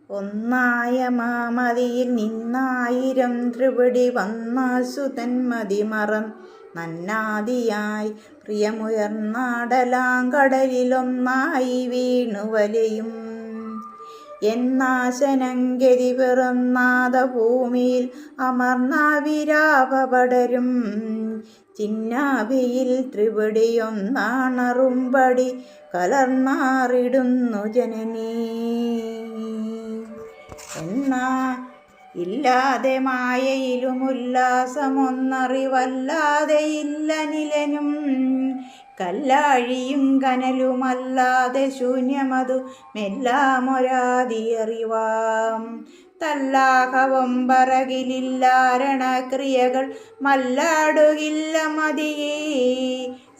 ഒന്നായ മാമതിയിൽ നിന്നായിരം ത്രിപടി വന്നാസുതൻ മതിമറം നന്നാദിയായി പ്രിയമുയർന്നാടലാം കടലിലൊന്നായി വീണു വലയും. എന്നാശനങ്കരി പിറന്നാത ഭൂമിയിൽ അമർന്നാവിരാപടരും ചിന്നാഭിയിൽ ത്രിപടിയൊന്നാണറുമ്പടി കലർന്നാറിടുന്നു ജനനീ. എന്നാ ഇല്ലാതെ മായയിലും ഉല്ലാസമൊന്നറിവല്ലാതെ ഇല്ല നിലനും കല്ലാഴിയും കനലുമല്ലാതെ ശൂന്യമതു മെല്ലാമൊരാതിയറിവാം. തല്ലാഹവം പറകിലില്ലാരണക്രിയകൾ മല്ലാടുകില്ല മതിയേ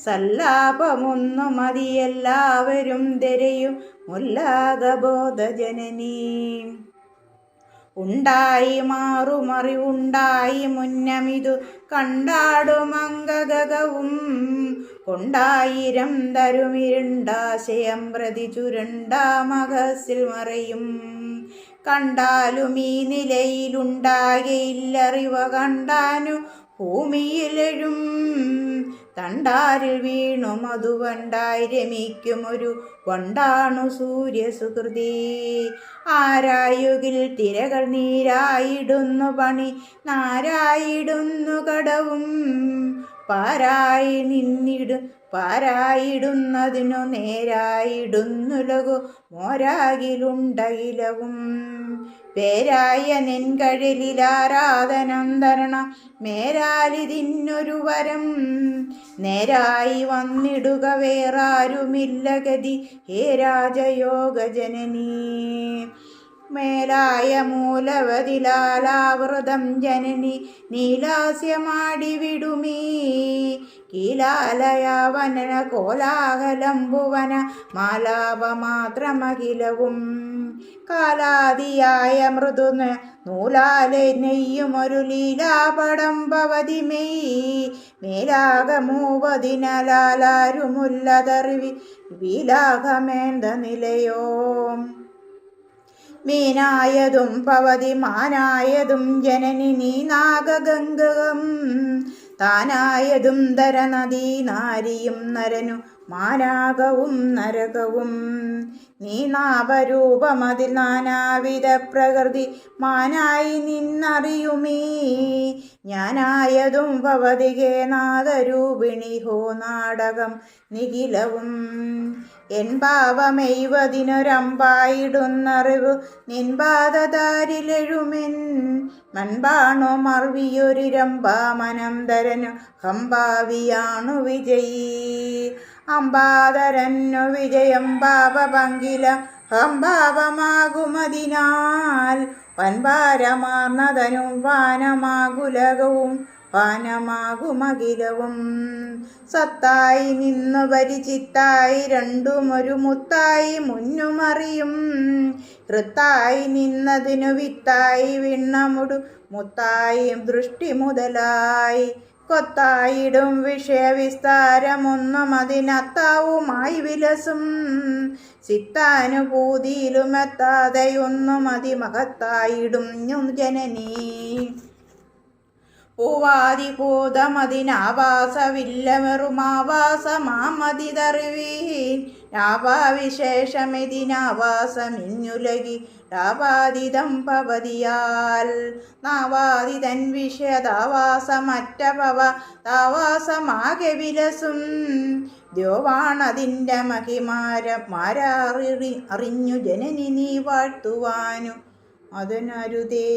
സല്ലാപമൊന്നു മതിയെല്ലാവരും തിരയും ഉല്ലാദബോധജനനീ. ഉണ്ടായി മാറുമറിവുണ്ടായി മുന്നമിതു കണ്ടാടുമംഗകവും കൊണ്ടായിരം തരുമിരുണ്ടാശയം പ്രതി ചുരുണ്ടാമകസിൽ മറയും. കണ്ടാലും ഈ നിലയിലുണ്ടാകയില്ലറിവ കണ്ടാനു ഭൂമിയിലെഴും തണ്ടാരിൽ വീണു മധുവണ്ടായി രമിക്കുമൊരു വണ്ടാണു സൂര്യസുകൃതി. ആരായുകിൽ തിരകൾ നീരായിടുന്നു പണി നാരായിടുന്നു കടവും പാരായിടുന്നതിനു നേരായിടുന്നു ലഘു മോരാകിലുണ്ടകിലവും. പേരായ നിൻകഴലിലാരാധനം തരണം മേരാലിതിന്നൊരു വരം നേരായി വന്നിടുക വേറാരുമില്ല ഗതി ഹേ രാജയോഗ ജനനീ. മേലായ മൂലവതിലാലാവൃതം ജനനി നീലാസ്യമാടി വിടുമീ കീലാലയാവന കോലാഹലംബുവന മാലാപമാത്രമഖിലവും. കാലാദിയായ മൃദു നൂലാലെ നെയ്യുമൊരു ലീലാപടം ഭവതിമേയി മേലാകമൂവതിനാലാരുമുല്ലതറിവി വിലാകമേന്ത നിലയോ. മീനായതും ഭവതി മാനായതും ജനനി നീ നാഗഗംഗകം താനായതും ധരനദീ നാരിയും നരനു മാനാകവും നരകവും. നീ നാപരൂപമതിൽ നാനാവിധ പ്രകൃതി മാനായി നിന്നറിയുമീ ഞാനായതും ഭവതികേ നാദരൂപിണി ഹോ നാടകം നിഖിലവും. എൻ പാപമെയ്വതിനൊരമ്പായിടുന്നറിവ് നിൻപാദതാരിലെഴുമെൻ മൺപാണു മർവിയൊരിരമ്പാമനം ധരനു ഹംഭാവിയാണു വിജയീ. അമ്പാതരന്നു വിജയം പാപപങ്കില ഹംഭാവമാകുമതിനാൽ വൻഭാരമാർന്നതനും വാനമാകുലകവും പാനമാകുമകിലവും. സത്തായി നിന്നു പരിചിത്തായി രണ്ടുമൊരു മുത്തായി മുന്നുമറിയും കൃത്തായി നിന്നതിനു വിത്തായി വിണ്ണമുടു മുത്തായി ദൃഷ്ടി മുതലായി കൊത്തായിടും വിഷയവിസ്താരമൊന്നും അതിനത്താവുമായി വിലസും ചിത്താനുഭൂതിയിലുമെത്താതെയൊന്നും അതിമഹത്തായിടും ജനനീ. പൂവാദിഭൂതമതിനാവാസവില്ല വെറുമാവാസമാമതിതറിവീൻ നാവാവിശേഷമെതിനാവാസമിഞ്ഞുലകി ാപാദിതം ഭവതിയാൽ. നാവാദിതൻ വിഷയതാവാസമറ്റഭവ താവാസമാകെ വിലസും ദ്യോവാണതിൻ്റെ മഹിമാരമാരറിഞ്ഞു ജനനി നീ വാഴ്ത്തുവാനു അതിനരുതേ.